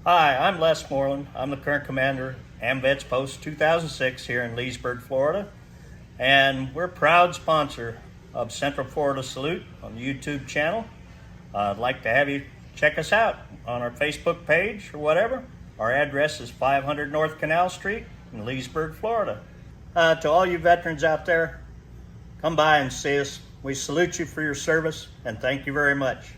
Hi, I'm Les Moreland. I'm the current commander, AMVETS Post 2006 here in Leesburg, Florida. And we're a proud sponsor of Central Florida Salute on the YouTube channel. I'd like to have you check us out on our Facebook page or whatever. Our address is 500 North Canal Street in Leesburg, Florida. To all you veterans out there, come by and see us. We salute you for your service and thank you very much.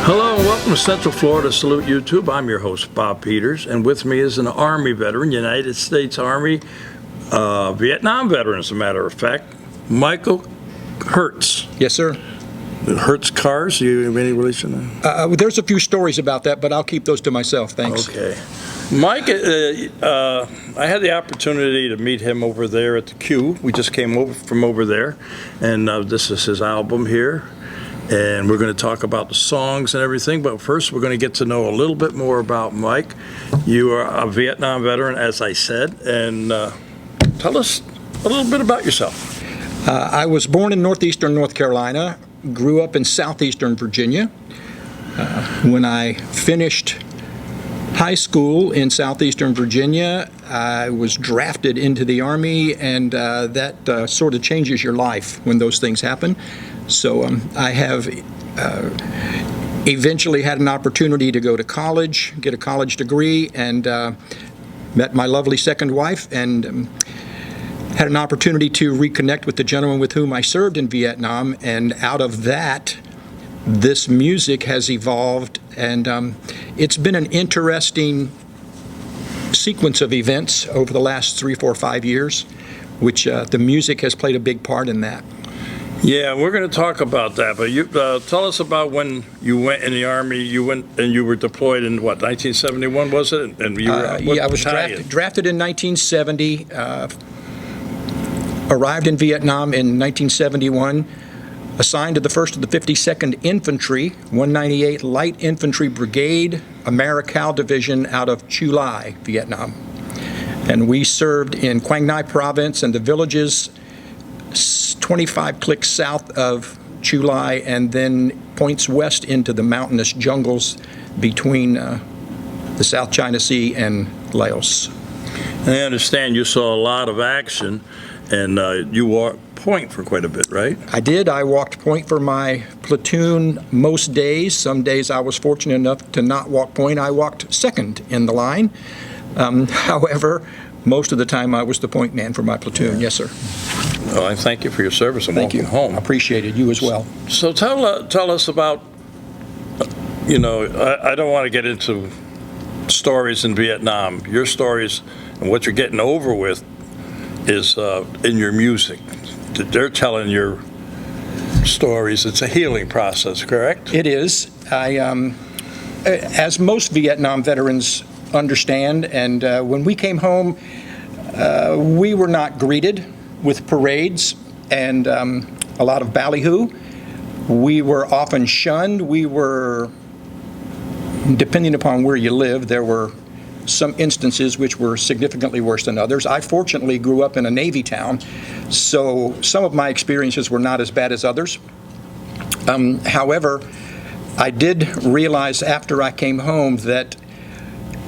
Hello and welcome to Central Florida Salute YouTube. I'm your host, Bob Peters, and with me is an Army veteran, United States Army, Vietnam veteran, as a matter of fact, Michael Hertz. Yes, sir. Hertz Cars, you have any relation? There's a few stories about that, but I'll keep those to myself, thanks. Okay. Mike, I had the opportunity to meet him over there at the Q. We just came over from over there, and this is his album here. And we're going to talk about the songs and everything, but first we're going to get to know a little bit more about Mike. You are a Vietnam veteran, as I said, and tell us a little bit about yourself. I was born in northeastern North Carolina, grew up in southeastern Virginia. When I finished high school in southeastern Virginia, I was drafted into the Army, and that sort of changes your life when those things happen. So I have eventually had an opportunity to go to college, get a college degree, and met my lovely second wife, and had an opportunity to reconnect with the gentleman with whom I served in Vietnam, and out of that, this music has evolved, and it's been an interesting sequence of events over the last 3, 4, 5 years, which the music has played a big part in that. Yeah, we're going to talk about that, but you tell us about when you went in the Army. You went and you were deployed in, what, 1971, was it? And you were, yeah, I was drafted in 1970, arrived in Vietnam in 1971, assigned to the 1st of the 52nd Infantry, 198 Light Infantry Brigade, Americal Division out of Chu Lai, Vietnam. And we served in Quang Ngai Province and the villages 25 clicks south of Chu Lai, and then points west into the mountainous jungles between the South China Sea and Laos. I understand you saw a lot of action, and you walked point for quite a bit, right? I did. I walked point for my platoon most days. Some days I was fortunate enough to not walk point. I walked second in the line. However, most of the time I was the point man for my platoon. Yes, sir. Well, I thank you for your service and welcome home. I appreciate it. You as well. So tell us about, I don't want to get into stories in Vietnam. Your stories and what you're getting over with is in your music. They're telling your stories. It's a healing process, correct? It is. As most Vietnam veterans understand, and when we came home, we were not greeted with parades and a lot of ballyhoo. We were often shunned. We were, depending upon where you live, there were some instances which were significantly worse than others. I fortunately grew up in a Navy town, so some of my experiences were not as bad as others. However, I did realize after I came home that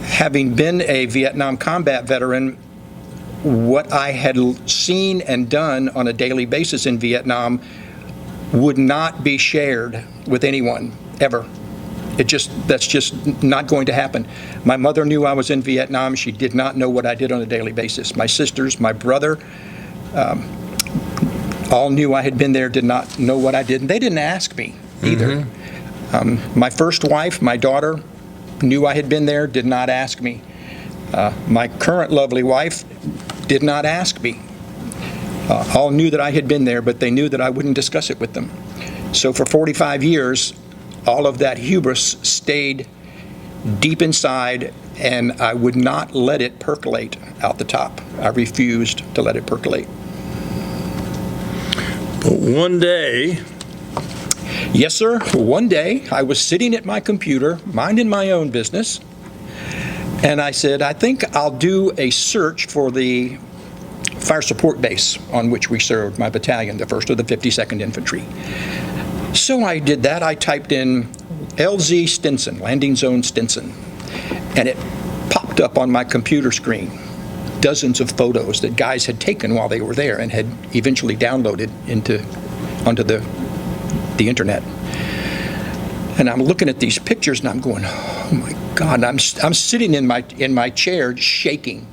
having been a Vietnam combat veteran, what I had seen and done on a daily basis in Vietnam would not be shared with anyone, ever. That's just not going to happen. My mother knew I was in Vietnam. She did not know what I did on a daily basis. My sisters, my brother, all knew I had been there, did not know what I did, and they didn't ask me either. My first wife, my daughter, knew I had been there, did not ask me. My current lovely wife did not ask me. All knew that I had been there, but they knew that I wouldn't discuss it with them. So for 45 years, all of that hubris stayed deep inside, and I would not let it percolate out the top. I refused to let it percolate. But one day, yes, sir. One day, I was sitting at my computer, minding my own business, and I said, I think I'll do a search for the fire support base on which we served, my battalion, the 1st of the 52nd Infantry. So I did that. I typed in LZ Stinson, Landing Zone Stinson, and it popped up on my computer screen. Dozens of photos that guys had taken while they were there and had eventually downloaded onto the internet. And I'm looking at these pictures and I'm going, oh my God! I'm sitting in my chair shaking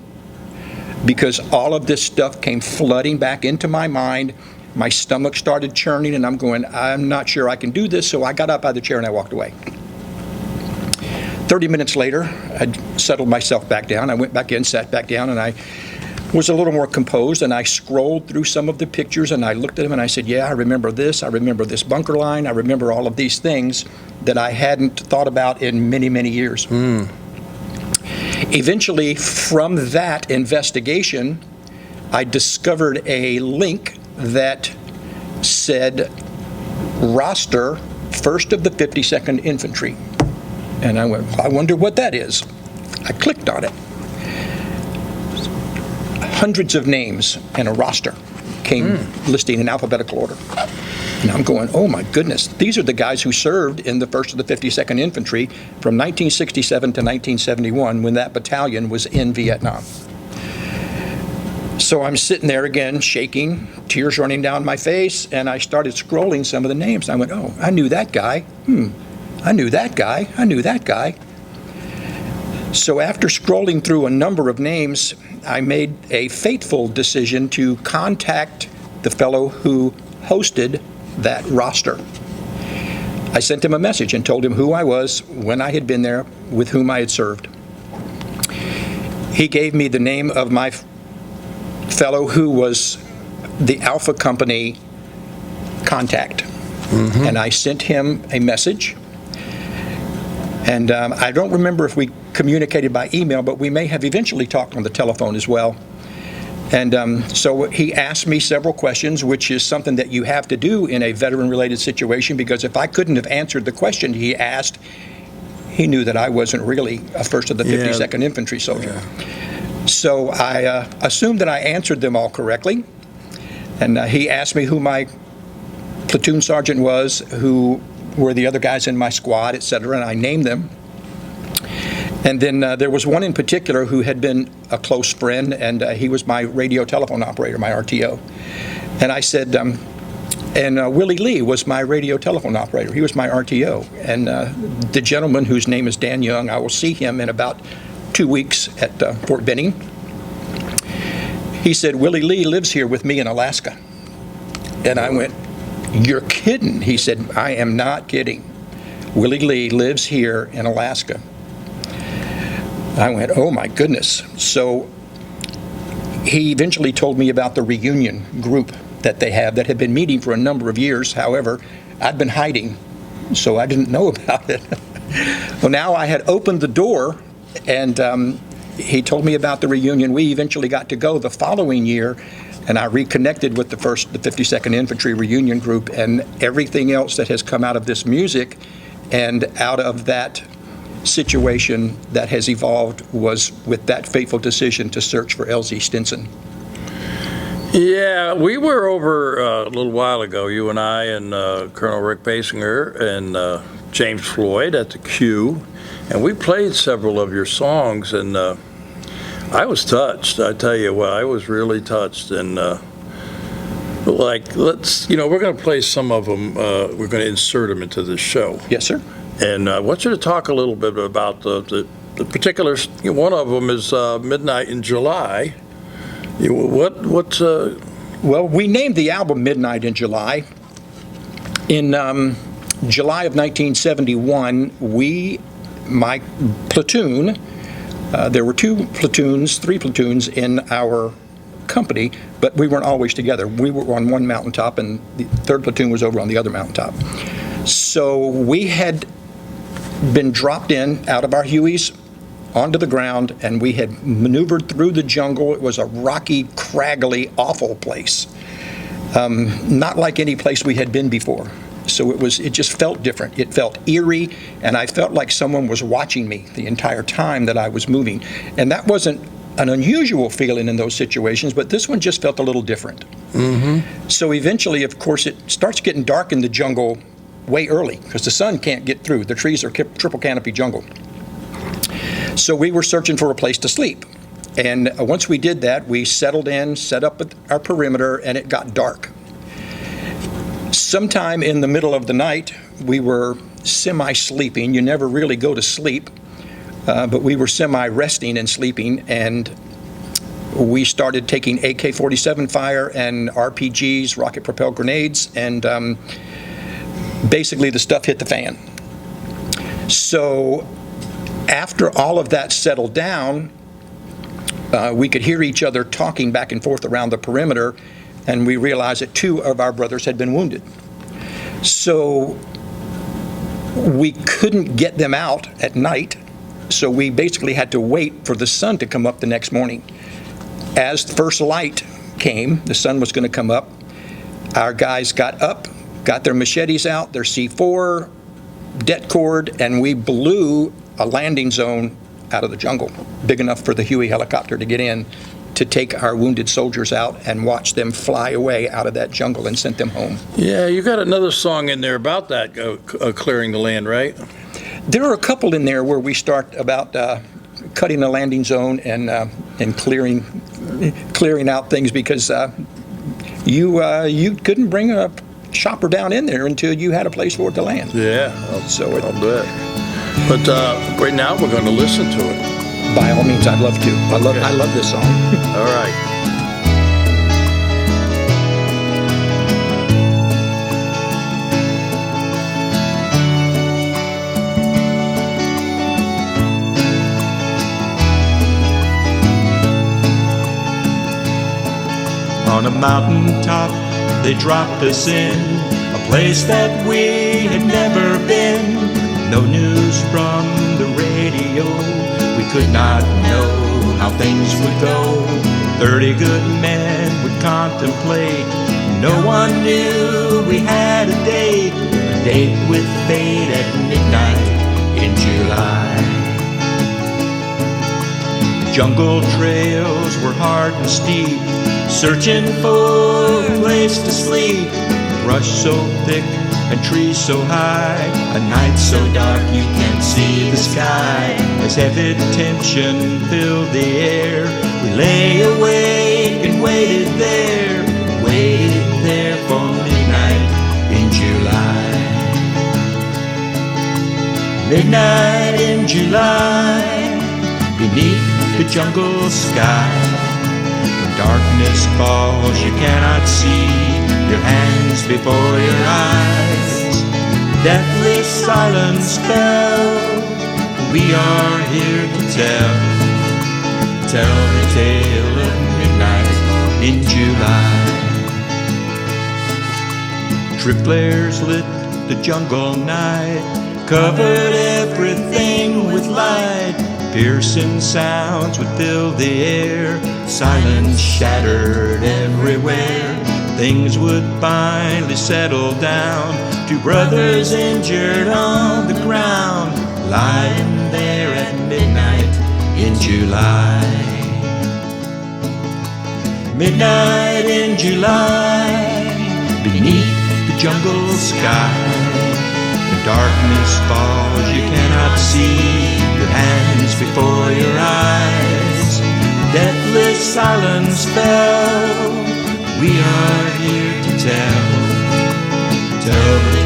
because all of this stuff came flooding back into my mind. My stomach started churning, and I'm going, I'm not sure I can do this. So I got up out of the chair and I walked away. 30 minutes later, I settled myself back down. I went back in, sat back down, and I was a little more composed, and I scrolled through some of the pictures, and I looked at them, and I said, yeah, I remember this bunker line, I remember all of these things that I hadn't thought about in many, many years. Eventually, from that investigation, I discovered a link that said roster 1st of the 52nd Infantry. And I went, I wonder what that is. I clicked on it. Hundreds of names and a roster came listing in alphabetical order. And I'm going, oh my goodness, these are the guys who served in the 1st of the 52nd Infantry from 1967 to 1971 when that battalion was in Vietnam. So I'm sitting there again, shaking, tears running down my face, and I started scrolling some of the names. I went, oh, I knew that guy. I knew that guy. I knew that guy. So after scrolling through a number of names, I made a fateful decision to contact the fellow who hosted that roster. I sent him a message and told him who I was, when I had been there, with whom I had served. He gave me the name of my fellow who was the Alpha Company contact. And I sent him a message. And I don't remember if we communicated by email, but we may have eventually talked on the telephone as well. And so he asked me several questions, which is something that you have to do in a veteran-related situation, because if I couldn't have answered the question he asked, he knew that I wasn't really a 1st of the 52nd Infantry soldier. So I assumed that I answered them all correctly. And he asked me who my platoon sergeant was, who were the other guys in my squad, etc., and I named them. And then there was one in particular who had been a close friend, and he was my radio telephone operator, my RTO. And I said, and Willie Lee was my radio telephone operator. He was my RTO. And the gentleman whose name is Dan Young, I will see him in about 2 weeks at Fort Benning. He said, Willie Lee lives here with me in Alaska. And I went, you're kidding. He said, I am not kidding. Willie Lee lives here in Alaska. I went, oh my goodness. So he eventually told me about the reunion group that they have that had been meeting for a number of years. However, I'd been hiding, so I didn't know about it. Well, now I had opened the door, and he told me about the reunion. We eventually got to go the following year, and I reconnected with the 52nd Infantry reunion group, and everything else that has come out of this music and out of that situation that has evolved was with that fateful decision to search for LZ Stinson. Yeah, we were over a little while ago, you and I and Colonel Rick Basinger and James Floyd at the Q, and we played several of your songs, and I was touched. I tell you what, I was really touched, and we're going to play some of them. We're going to insert them into this show. Yes, sir. And I want you to talk a little bit about the particulars. One of them is Midnight in July. Well, we named the album Midnight in July. In July of 1971, my platoon, there were three platoons in our company, but we weren't always together. We were on one mountaintop, and the third platoon was over on the other mountaintop. So we had been dropped in out of our Hueys onto the ground, and we had maneuvered through the jungle. It was a rocky, craggly, awful place. Not like any place we had been before. So it just felt different. It felt eerie, and I felt like someone was watching me the entire time that I was moving. And that wasn't an unusual feeling in those situations, but this one just felt a little different. Mm-hmm. So eventually, of course, it starts getting dark in the jungle way early because the sun can't get through. The trees are triple canopy jungle. So we were searching for a place to sleep. And once we did that, we settled in, set up our perimeter, and it got dark. Sometime in the middle of the night, we were semi-sleeping. You never really go to sleep, but we were semi-resting and sleeping, and we started taking AK-47 fire and RPGs, rocket-propelled grenades, and basically the stuff hit the fan. So after all of that settled down, we could hear each other talking back and forth around the perimeter, and we realized that 2 of our brothers had been wounded. So we couldn't get them out at night, so we basically had to wait for the sun to come up the next morning. As the first light came, the sun was going to come up, our guys got up, got their machetes out, their C4, det cord, and we blew a landing zone out of the jungle, big enough for the Huey helicopter to get in to take our wounded soldiers out and watch them fly away out of that jungle and sent them home. Yeah, you got another song in there about that, clearing the land, right? There are a couple in there where we start about cutting a landing zone and clearing out things because you couldn't bring a chopper down in there until you had a place for it to land. Yeah, I'll do it. But right now we're going to listen to it. By all means, I'd love to. I love this song. All right. On a mountaintop, they dropped us in a place that we had never been. No news from the radio. We could not know how things would go. 30 good men would contemplate. No one knew we had a date with fate at midnight in July. Jungle trails were hard and steep, searching for a place to sleep. Brush so thick and trees so high, a night so dark you can't see the sky. As heavy tension filled the air, we lay awake and waited there for midnight in July. Midnight in July, beneath the jungle sky. When darkness falls, you cannot see your hands before your eyes. Deathly silence fell. We are here to tell the tale of midnight in July. Trip flares lit the jungle night, covered everything with light. Piercing sounds would fill the air, silence shattered everywhere. Things would finally settle down. 2 brothers injured on the ground, lying there at midnight in July. Midnight in July, beneath the jungle sky. When darkness falls, you cannot see your hands before your eyes. Deathless silence fell. We are here to tell the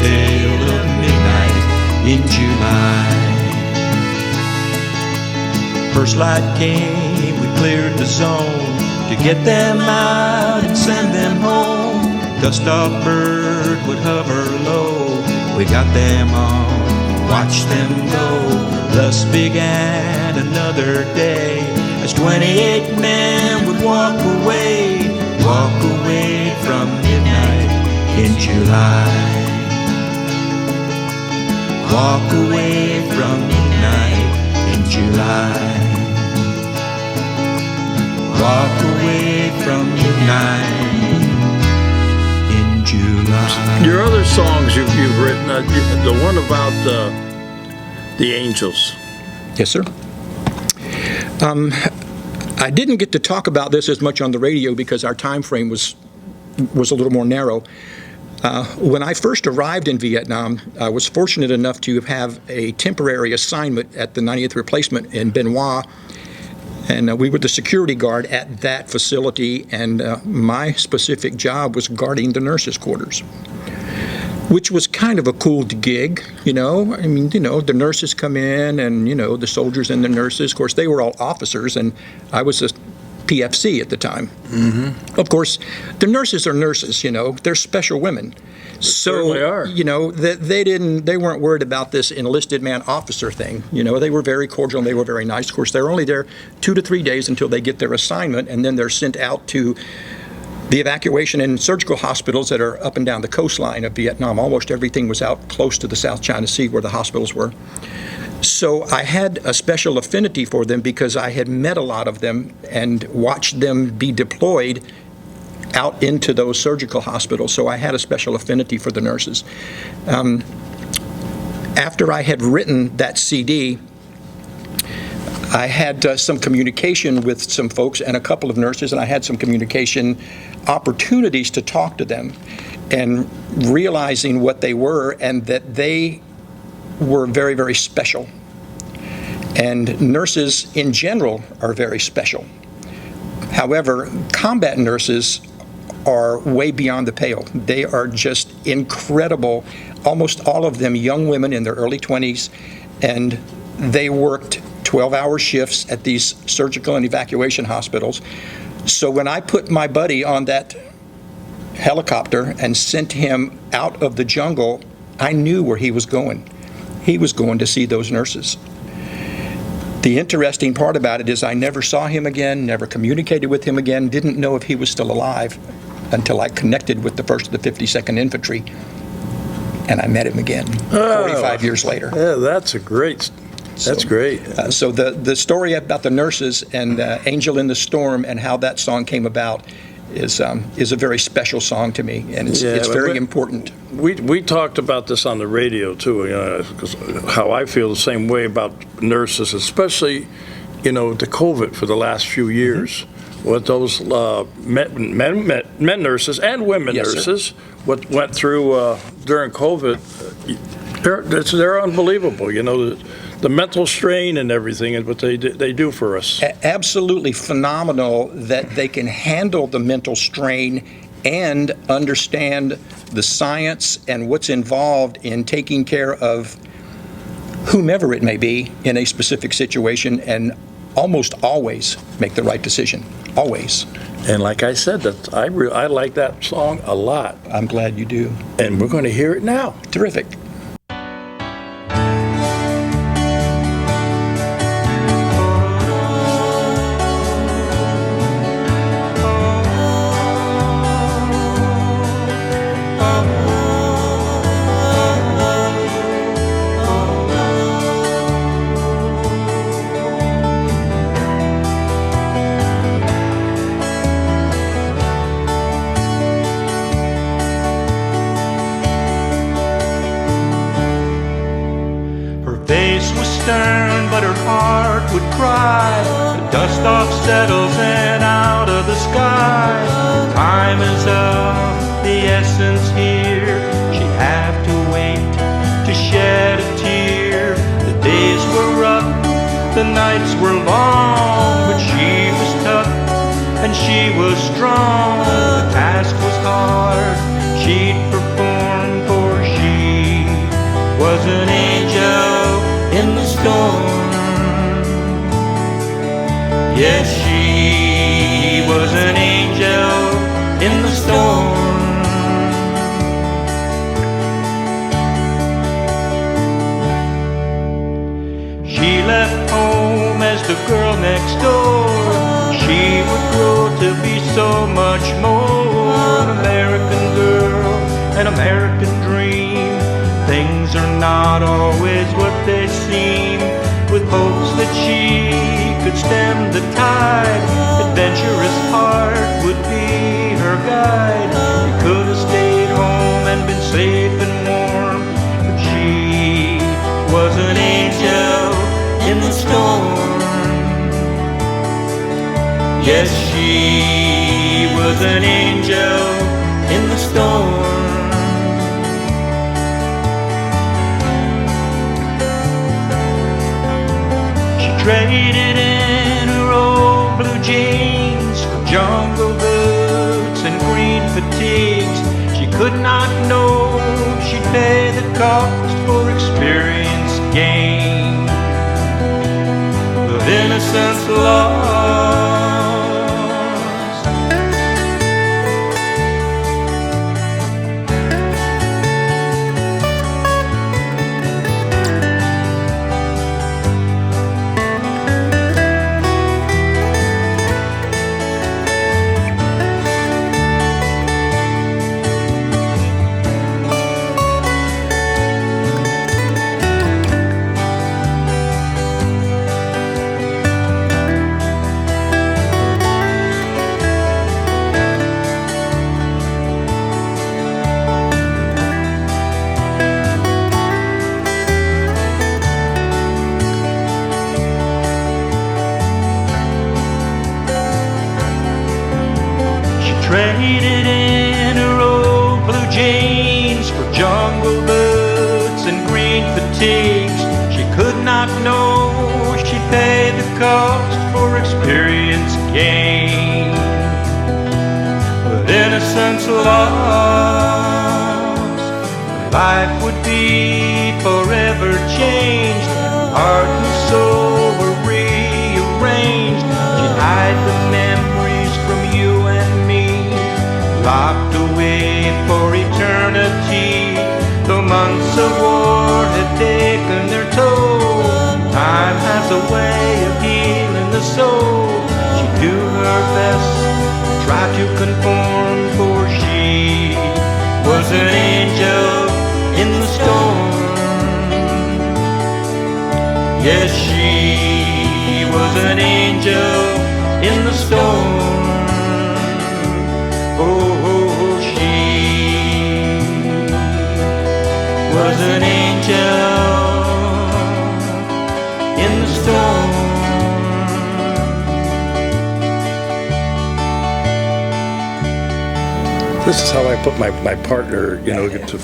tale of midnight in July. First light came, we cleared the zone to get them out and send them home. Dust-off bird would hover low. We got them on, watched them go. Thus began another day as 28 men would walk away from midnight in July. walk away from midnight in July. Walk away from midnight in July. Your other songs you've written, the one about the angels. Yes, sir. I didn't get to talk about this as much on the radio because our time frame was a little more narrow. When I first arrived in Vietnam, I was fortunate enough to have a temporary assignment at the 90th Replacement in Benoit, and we were the security guard at that facility, and my specific job was guarding the nurses' quarters, which was kind of a cool gig, you know. I mean, you know, the nurses come in and, you know, the soldiers and the nurses, of course, they were all officers, and I was a PFC at the time. Mm-hmm. Of course, the nurses are nurses, you know, they're special women. Certainly are. You know, they weren't worried about this enlisted man officer thing. You know, they were very cordial and they were very nice. Of course, they're only there 2 to 3 days until they get their assignment, and then they're sent out to the evacuation and surgical hospitals that are up and down the coastline of Vietnam. Almost everything was out close to the South China Sea where the hospitals were. So I had a special affinity for them because I had met a lot of them and watched them be deployed out into those surgical hospitals. So I had a special affinity for the nurses. After I had written that CD, I had some communication with some folks and a couple of nurses, and I had some communication opportunities to talk to them and realizing what they were and that they were very, very special. And nurses in general are very special. However, combat nurses are way beyond the pale. They are just incredible, almost all of them young women in their early 20s, and they worked 12-hour shifts at these surgical and evacuation hospitals. So when I put my buddy on that helicopter and sent him out of the jungle, I knew where he was going. He was going to see those nurses. The interesting part about it is I never saw him again, never communicated with him again, didn't know if he was still alive until I connected with the 1st of the 52nd Infantry, and I met him again 45 years later. Yeah, that's great. So the story about the nurses and Angel in the Storm and how that song came about is a very special song to me, and it's very important. We talked about this on the radio too, because how I feel the same way about nurses, especially, you know, the COVID for the last few years. Mm-hmm. What those men nurses and women nurses, what went through during COVID, they're unbelievable. You know, the mental strain and everything, and what they do for us. Absolutely phenomenal that they can handle the mental strain and understand the science and what's involved in taking care of whomever it may be in a specific situation, and almost always make the right decision. Always. And like I said, I like that song a lot. I'm glad you do. And we're going to hear it now. Terrific. Stern, but her heart would cry. The dust off settles and out of the sky. Time is of the essence here. She'd have to wait to shed a tear. The days were rough, the nights were long, but she was tough and she was strong. The task was hard, she'd perform, for she was an angel in the storm. Yes, she was an angel in the storm. She left home as the girl next door. She would grow to be so much more. An American girl, an American dream. Things are not not always what they seem, with hopes that she could stem the tide. Adventurous heart would be her guide. She could have stayed home and been safe and warm, but she was an angel in the storm. Yes, she was an angel in the storm. Traded in her old blue jeans for jungle boots and green fatigues. She could not know she'd pay the cost for experience gained, of innocence lost. Traded in her old blue jeans for jungle boots and green fatigues. She could not know she'd pay the cost for experience gained, but innocence lost. Life would be forever changed, heart and soul were rearranged. She'd hide the memories from you and me, locked away for eternity. The months of war had taken their toll. Time has a way of healing the soul. She'd do her best, try to conform, for she was an angel in the storm. Yes, she was an angel in the storm. Oh, she was an angel in the storm. This is how I put my partner,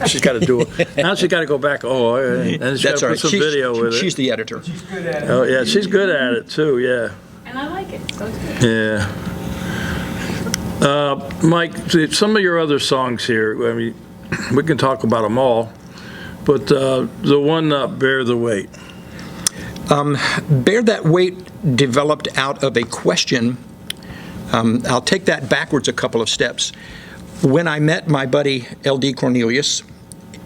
she's got to do it. Now she's got to go back, and she's got to put some video with it. She's the editor. She's good at it. Oh, yeah, she's good at it, too, yeah. And I like it, so it's good. Yeah. Mike, some of your other songs here, I mean, we can talk about them all, but the one, Bear the Weight. Bear That Weight developed out of a question. I'll take that backwards a couple of steps. When I met my buddy L.D. Cornelius,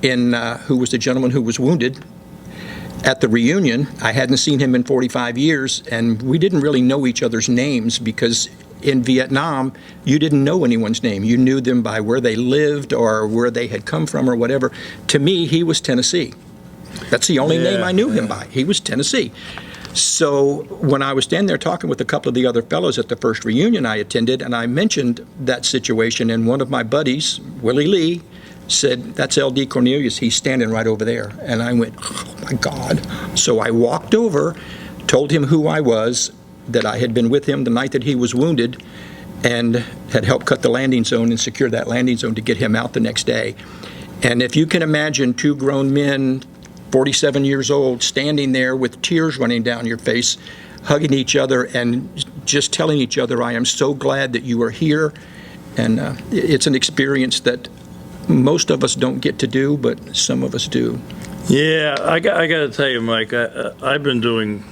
who was the gentleman who was wounded, at the reunion, I hadn't seen him in 45 years, and we didn't really know each other's names because in Vietnam, you didn't know anyone's name. You knew them by where they lived or where they had come from or whatever. To me, he was Tennessee. That's the only name I knew him by. He was Tennessee. So when I was standing there talking with a couple of the other fellows at the first reunion I attended, and I mentioned that situation, and one of my buddies, Willie Lee, said, "That's L.D. Cornelius. He's standing right over there." And I went, "Oh, my God." So I walked over, told him who I was, that I had been with him the night that he was wounded, and had helped cut the landing zone and secure that landing zone to get him out the next day. And if you can imagine two grown men, 47 years old, standing there with tears running down your face, hugging each other and just telling each other, "I am so glad that you are here." And it's an experience that most of us don't get to do, but some of us do. Yeah, I got to tell you, Mike, I've been doing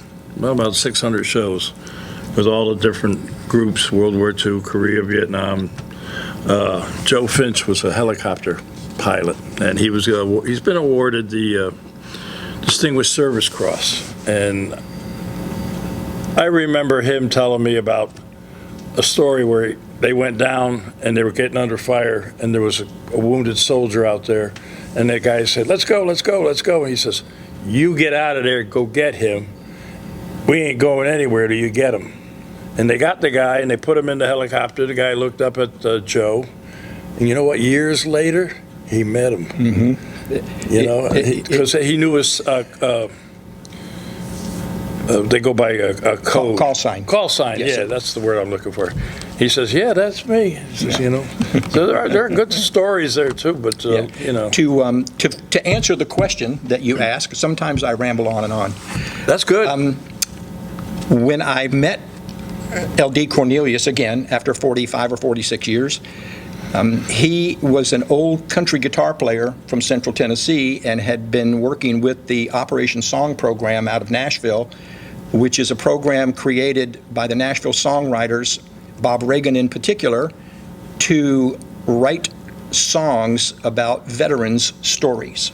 about 600 shows with all the different groups, World War II, Korea, Vietnam. Joe Finch was a helicopter pilot, and he's been awarded the Distinguished Service Cross. And I remember him telling me about a story where they went down and they were getting under fire, and there was a wounded soldier out there, and that guy said, let's go, let's go, let's go. And he says, you get out of there, go get him. We ain't going anywhere till you get him. And they got the guy, and they put him in the helicopter. The guy looked up at Joe. And you know what? Years later, he met him. Mm-hmm. You know, because he knew his... they go by a code. Call sign. Call sign, yes, yeah, sir. That's the word I'm looking for. He says, yeah, that's me. He says, you know. So there are good stories there, too, but, you know. To answer the question that you ask, sometimes I ramble on and on. That's good. When I met L.D. Cornelius again, after 45 or 46 years, he was an old country guitar player from Central Tennessee and had been working with the Operation Song program out of Nashville, which is a program created by the Nashville songwriters, Bob Reagan in particular, to write songs about veterans' stories.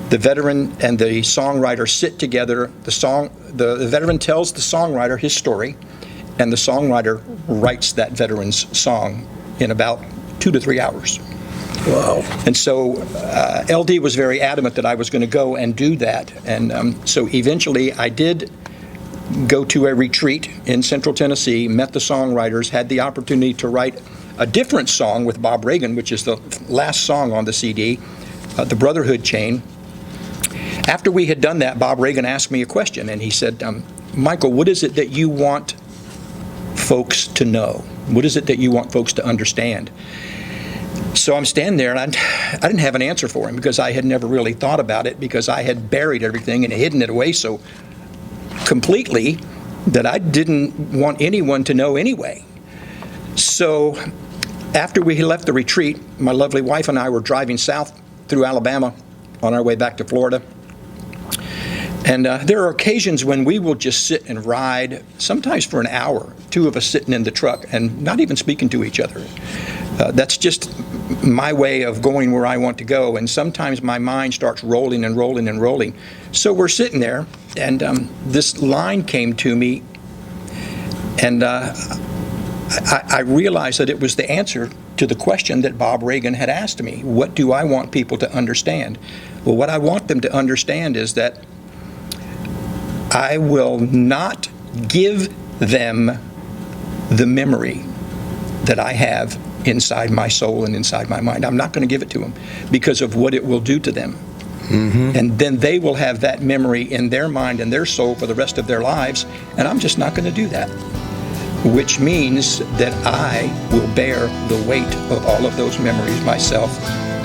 The veteran and the songwriter sit together. The veteran tells the songwriter his story, and the songwriter writes that veteran's song in about 2 to 3 hours. Wow. And so LD was very adamant that I was going to go and do that. And so eventually I did go to a retreat in Central Tennessee, met the songwriters, had the opportunity to write a different song with Bob Reagan, which is the last song on the CD, The Brotherhood Chain. After we had done that, Bob Reagan asked me a question, and he said, Michael, what is it that you want folks to know? What is it that you want folks to understand? So I'm standing there, and I didn't have an answer for him because I had never really thought about it, because I had buried everything and hidden it away so completely that I didn't want anyone to know anyway. So after we left the retreat, my lovely wife and I were driving south through Alabama on our way back to Florida. And there are occasions when we will just sit and ride, sometimes for an hour, 2 of us sitting in the truck and not even speaking to each other. That's just my way of going where I want to go, and sometimes my mind starts rolling and rolling and rolling. So we're sitting there, and this line came to me, and I realized that it was the answer to the question that Bob Reagan had asked me. What do I want people to understand? Well, what I want them to understand is that I will not give them the memory that I have inside my soul and inside my mind. I'm not going to give it to them because of what it will do to them. Mm-hmm. And then they will have that memory in their mind and their soul for the rest of their lives, and I'm just not going to do that. Which means that I will bear the weight of all of those memories myself.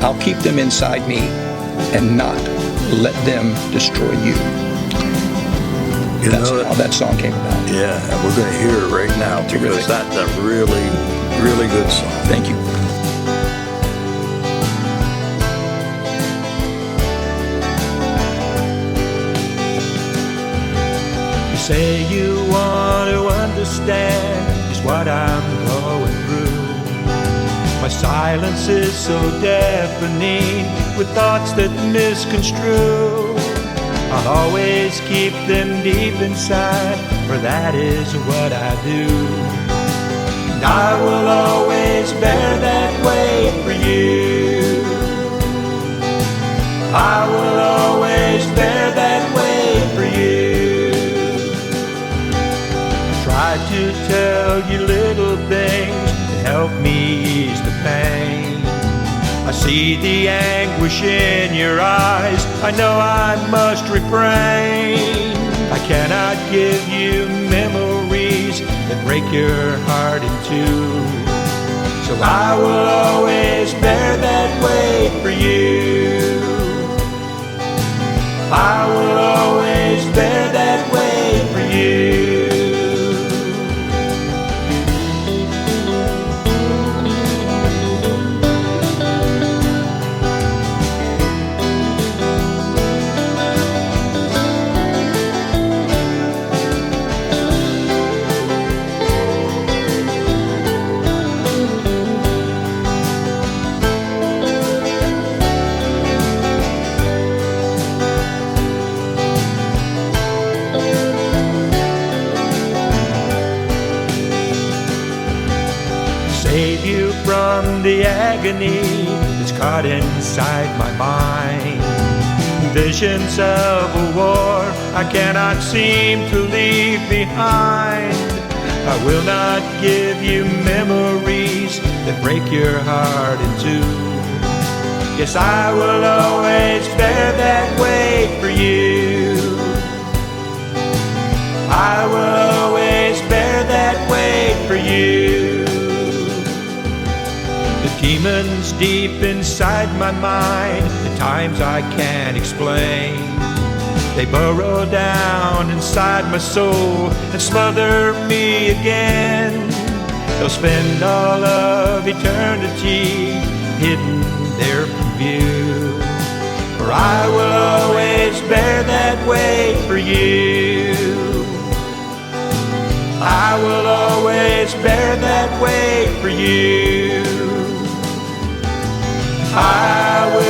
I'll keep them inside me and not let them destroy you. That's how that song came about. Yeah, and we're going to hear it right now because that's a really, really good song. Thank you. You say you want to understand just what I'm going through. My silence is so deafening with thoughts that misconstrue. I'll always keep them deep inside, for that is what I do. And I will always bear that weight for you. I will always bear that weight for you. I try to tell you little things to help me ease the pain. I see the anguish in your eyes. I know I must refrain. I cannot give you memories that break your heart in two. So I will always bear that weight for you. I will always bear that weight for you. Save you from the agony that's caught inside my mind. Visions of a war I cannot seem to leave behind. I will not give you memories that break your heart in two. Yes, I will always bear that weight for you. I will always bear that weight for you. The demons deep inside my mind, at times I can't explain. They burrow down inside my soul and smother me again. They'll spend all of eternity hidden there from view. For I will always bear that weight for you. I will always bear that weight for you. I will